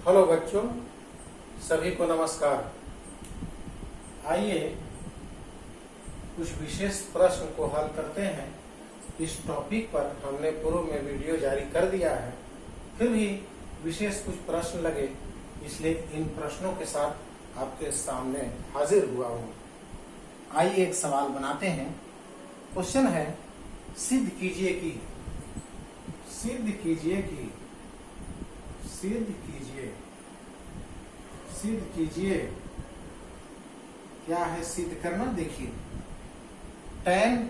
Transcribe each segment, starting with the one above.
Hello बच्चों, सभी को नमस्कार। आइए कुछ विशेष प्रश्न को हल करते हैं। इस टॉपिक पर हमने पूर्व में वीडियो जारी कर दिया है, फिर भी विशेष कुछ प्रश्न लगे, इसलिए इन प्रश्नों के साथ आपके सामने हाजिर हुआ हूँ। आइए एक सवाल बनाते हैं। क्वेश्चन है, सिद्ध कीजिए कि क्या है सिद्ध करना। देखिए, tan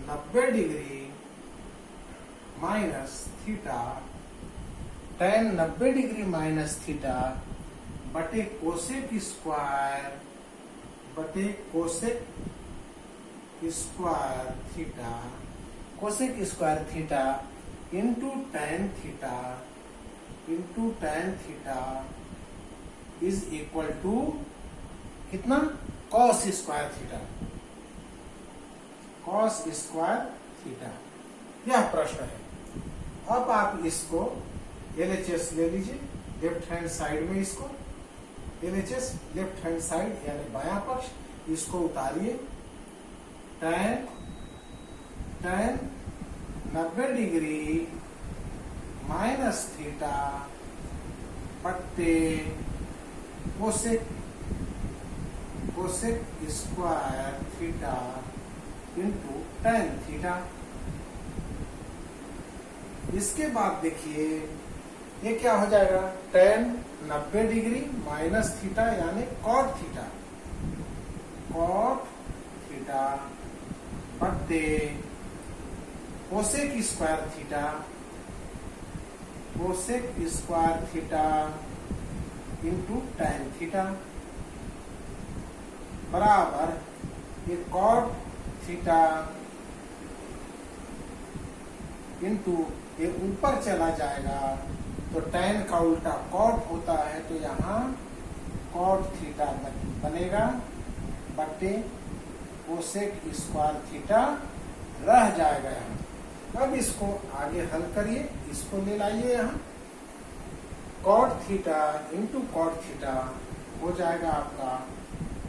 90 डिग्री माइनस थीटा बटे cosec square theta into tan theta is equal to कितना? cos square theta. यह प्रश्न है। अब आप इसको LHS ले लीजिए, लेफ्ट हैंड साइड में इसको LHS लेफ्ट हैंड साइड यानी बायां पक्ष, इसको उतारिए। tan 90 डिग्री माइनस थीटा बट्टे cosec square theta into tan theta. इसके बाद देखिए ये क्या हो जाएगा? tan 90 डिग्री माइनस थीटा यानी cot थीटा बट्टे cosec square theta into tan theta बराबर ये cot थीटा इंटू ये ऊपर चला जाएगा तो tan का उल्टा cot होता है, तो यहाँ cot थीटा बनेगा बटे कोसेक स्क्वायर थीटा रह जाएगा यहाँ। अब इसको आगे हल करिए, इसको ले लाइए यहाँ। cot theta into cot theta हो जाएगा आपका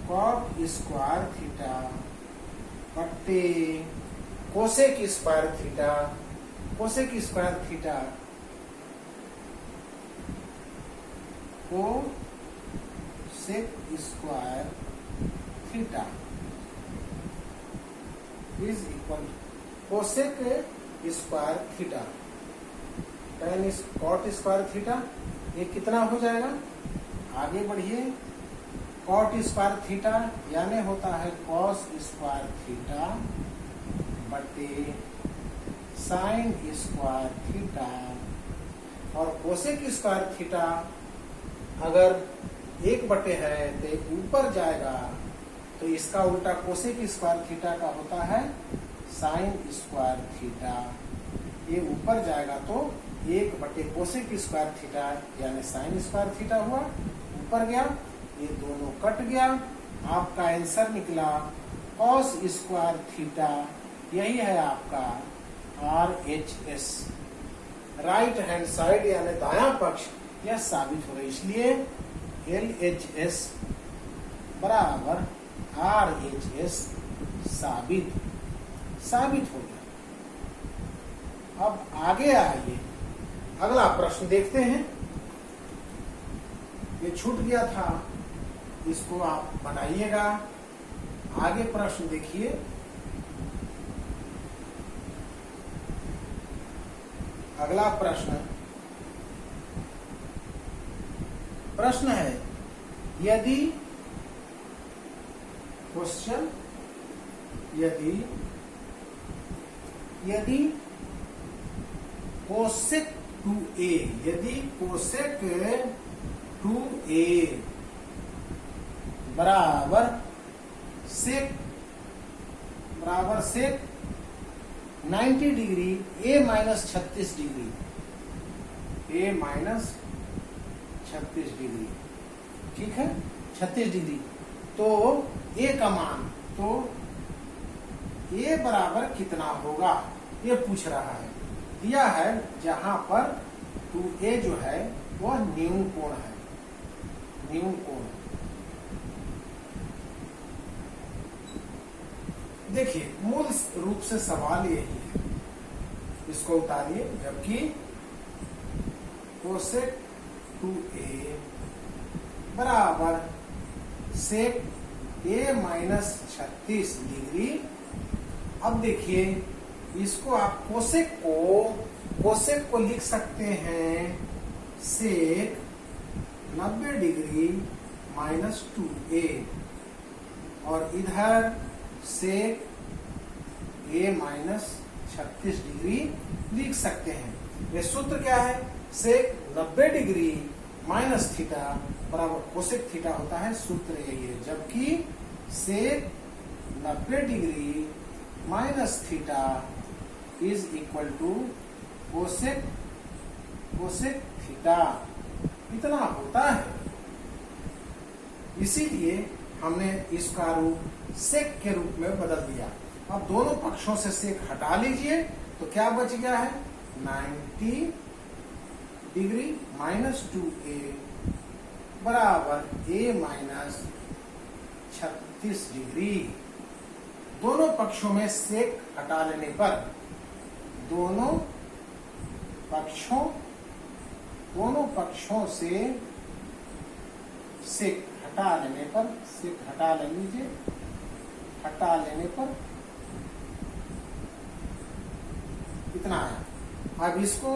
cot स्क्वायर थीटा बट्टे cosec square theta is equal cosec square theta tan cot square theta, ये कितना हो जाएगा? आगे बढ़िए। cot स्क्वायर थीटा यानी होता है cos स्क्वायर थीटा बटे sin स्क्वायर थीटा, और कोसेक स्क्वायर थीटा अगर 1 है तो ऊपर जाएगा, तो इसका उल्टा कोसेक स्क्वायर थीटा का होता है sin स्क्वायर थीटा। ये ऊपर जाएगा तो 1 कोसेक स्क्वायर थीटा यानी sin स्क्वायर थीटा हुआ, ऊपर गया, ये दोनों कट गया, आपका आंसर निकला cos स्क्वायर थीटा। यही है आपका RHS, राइट हैंड साइड यानी दायां पक्ष। यह साबित हो गया, इसलिए LHS बराबर RHS साबित हो गया। अब आगे आइए, अगला प्रश्न देखते हैं। ये छूट गया था, इसको आप बनाइएगा। आगे प्रश्न देखिए। अगला प्रश्न है, यदि कोसेक 2a बराबर सेक 90 डिग्री a माइनस 36 डिग्री, ठीक है, 36 डिग्री। तो a का मान, तो a बराबर कितना होगा ये पूछ रहा है। दिया है जहां पर 2a जो है वह न्यून कोण है, न्यून कोण। देखिए मूल रूप से सवाल यही है, इसको उतारिए। जबकि कोसेक 2a बराबर सेक a माइनस 36 डिग्री। अब देखिए इसको आप कोसेक को लिख सकते हैं सेक 90 डिग्री माइनस 2a, और इधर सेक a माइनस 36 डिग्री लिख सकते हैं। ये सूत्र क्या है? सेक 90 डिग्री माइनस थीटा बराबर कोसेक थीटा होता है, सूत्र यही है। जबकि sec 90 degree minus theta is equal to cosec theta, इतना होता है। इसीलिए हमने इसका रूप सेक के रूप में बदल दिया। अब दोनों पक्षों से सेक हटा लीजिए तो क्या बच गया है? 90 डिग्री माइनस 2a बराबर a माइनस 36 डिग्री। दोनों पक्षों में सेक हटा लेने पर, दोनों पक्षों से सेक हटा लेने पर, सेक हटा ले लीजिए, हटा लेने पर इतना आया। अब इसको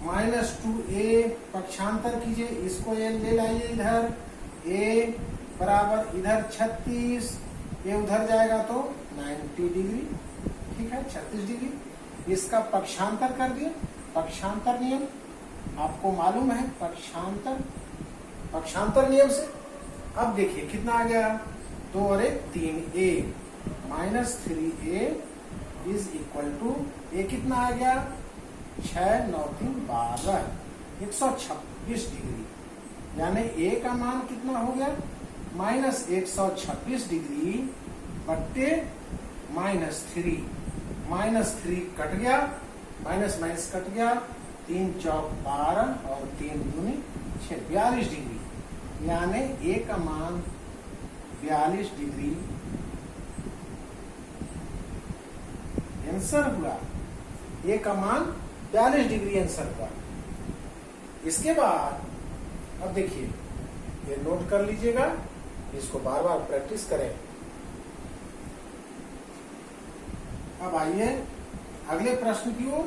माइनस 2a पक्षांतर कीजिए, इसको ये ले लाइए इधर, a बराबर इधर 36, ये उधर जाएगा तो 90 डिग्री, ठीक है, 36 डिग्री। इसका पक्षांतर कर दिए, पक्षांतर नियम आपको मालूम है, पक्षांतर नियम से। अब देखिए कितना आ गया? 2 और 1 3a minus 3a is equal to, ये कितना आ गया? 6 9 3 12, 126 डिग्री। यानी a का मान कितना हो गया? माइनस 126 डिग्री बट्टे माइनस 3, माइनस 3 कट गया, माइनस माइनस कट गया, 3 चौक 12 और 3 दूनी 6, 42 डिग्री। यानी a का मान 42 डिग्री आंसर हुआ। a का मान 42 डिग्री आंसर हुआ। इसके बाद अब देखिए, ये नोट कर लीजिएगा, इसको बार बार प्रैक्टिस करें। अब आइए अगले प्रश्न की ओर।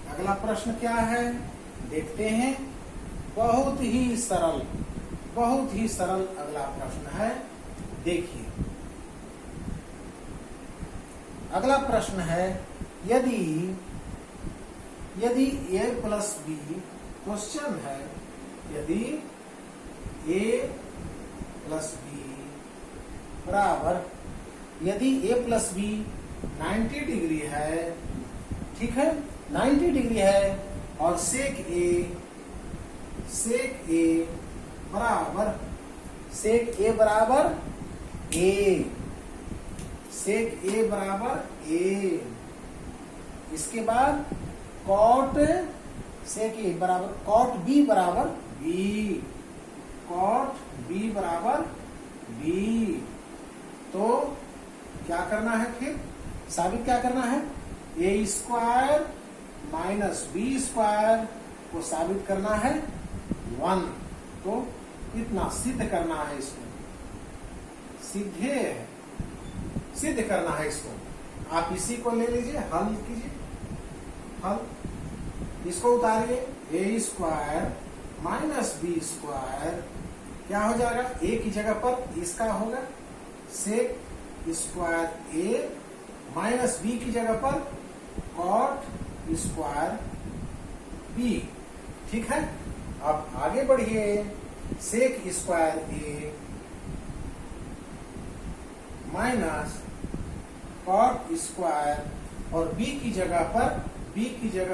अगला प्रश्न क्या है देखते हैं। बहुत ही सरल अगला प्रश्न है। देखिए अगला प्रश्न है, यदि a प्लस बी, क्वेश्चन है यदि a प्लस बी बराबर, यदि a प्लस बी 90 डिग्री है, ठीक है, 90 डिग्री है, और सेक ए बराबर, सेक ए बराबर a, सेक ए बराबर a। इसके बाद कॉट सेक ए बराबर कॉट बी बराबर b, कॉट बी बराबर b। तो क्या करना है? फिर साबित क्या करना है? a square minus B square को साबित करना है 1। तो इतना सिद्ध करना है, इसको सिद्ध करना है इसको। आप इसी को ले लीजिए, हल कीजिए, हल इसको उतारिए। a square minus B square क्या हो जाएगा? a की जगह पर इसका होगा sec square a minus b की जगह पर कॉट स्क्वायर b, ठीक है। अब आगे बढ़िए, sec square a minus cot square, और b की जगह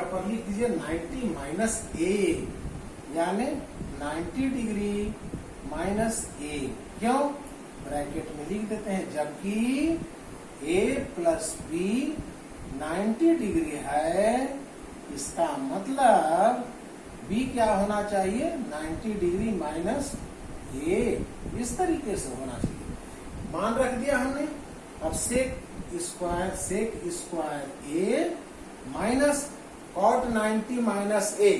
पर लिख दीजिए 90 माइनस a, यानी 90 डिग्री माइनस a। क्यों? ब्रैकेट में लिख देते हैं, जबकि a प्लस बी 90 डिग्री है, इसका मतलब बी क्या होना चाहिए, 90 डिग्री माइनस ए, इस तरीके से होना चाहिए। मान रख दिया हमने। अब सेक square A minus cot 90 minus A,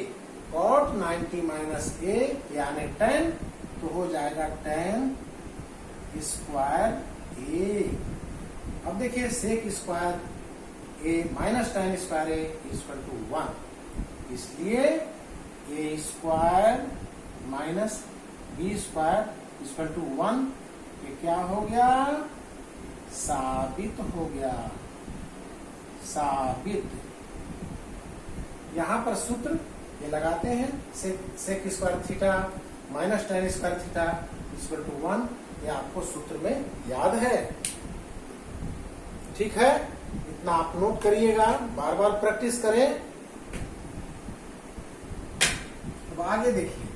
cot 90 minus ए यानी 10, तो हो जाएगा 10 स्क्वायर ए। अब देखिए sec square A minus 10 square A equal to 1, इसलिए A square minus B square equal to 1, ये क्या हो गया, साबित हो गया, साबित। यहां पर सूत्र ये लगाते हैं, sec square theta minus 10 square theta equal to 1, ये आपको सूत्र में याद है। ठीक है, इतना आप नोट करिएगा, बार बार प्रैक्टिस करें। अब आगे देखिए,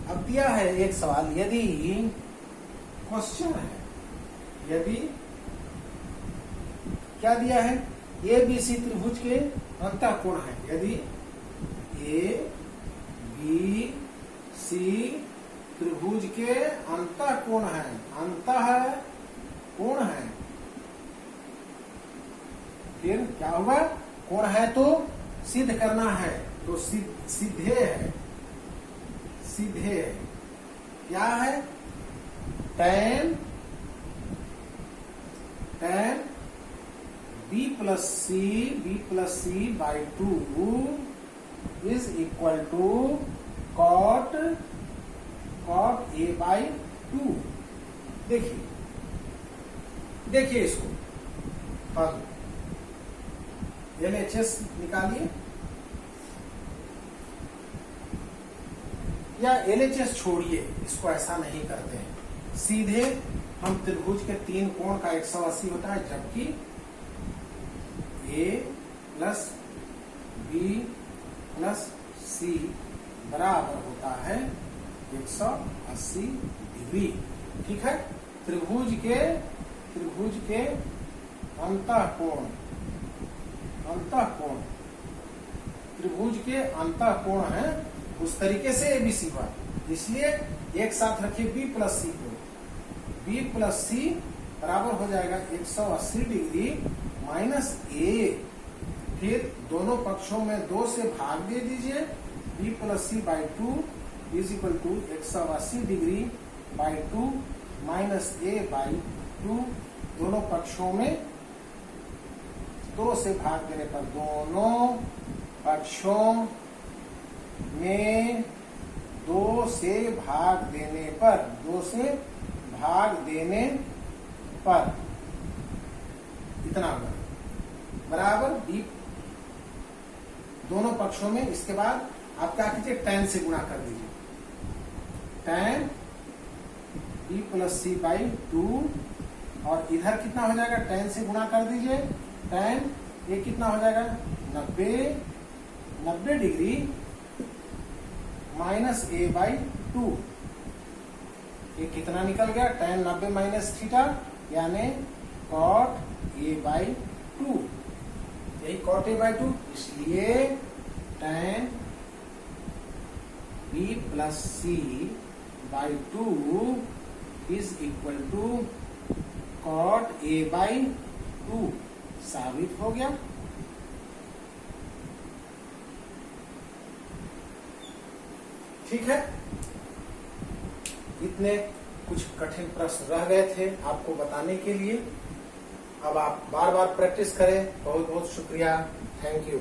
अब दिया है एक सवाल, यदि क्वेश्चन है, यदि क्या दिया है, ए बी सी त्रिभुज के अंतःकोण है, यदि ए बी सी त्रिभुज के अंतःकोण है, अंतःकोण है, फिर क्या होगा, कोण है तो सिद्ध करना है, तो सीधे है, सीधे है, क्या है, tan b plus c by 2 is equal to cot a by 2। देखिए इसको हल, LHS निकालिए, या LHS छोड़िए, इसको ऐसा नहीं करते हैं, सीधे हम त्रिभुज के 3 कोण का 180 होता है, जबकि A प्लस बी प्लस सी बराबर होता है 180 डिग्री। ठीक है, त्रिभुज के अंतःकोण, त्रिभुज के अंतःकोण है उस तरीके से एबीसी पर, इसलिए एक साथ रखिए बी प्लस सी को, बी प्लस सी बराबर हो जाएगा 180 डिग्री माइनस ए, फिर दोनों पक्षों में 2 से भाग दे दीजिए, b plus c by 2 is equal to 180 degree by 2 minus a by 2, दोनों पक्षों में 2 से भाग देने पर, दोनों पक्षों में 2 से भाग देने पर, 2 से भाग देने पर इतना होगा, बराबर बी, दोनों पक्षों में। इसके बाद आप क्या कीजिए, tan से गुणा कर दीजिए, tan b plus c by 2, और इधर कितना हो जाएगा, tan से गुणा कर दीजिए, tan ये कितना हो जाएगा, 90 डिग्री माइनस ए बाई 2, ये कितना निकल गया, tan 90 माइनस थीटा यानी cot ए बाई 2, यही cot ए बाई 2, इसलिए tan b plus c by 2 is equal to cot a by 2, साबित हो गया। ठीक है, इतने कुछ कठिन प्रश्न रह गए थे आपको बताने के लिए। अब आप बार बार प्रैक्टिस करें। बहुत बहुत शुक्रिया, थैंक यू।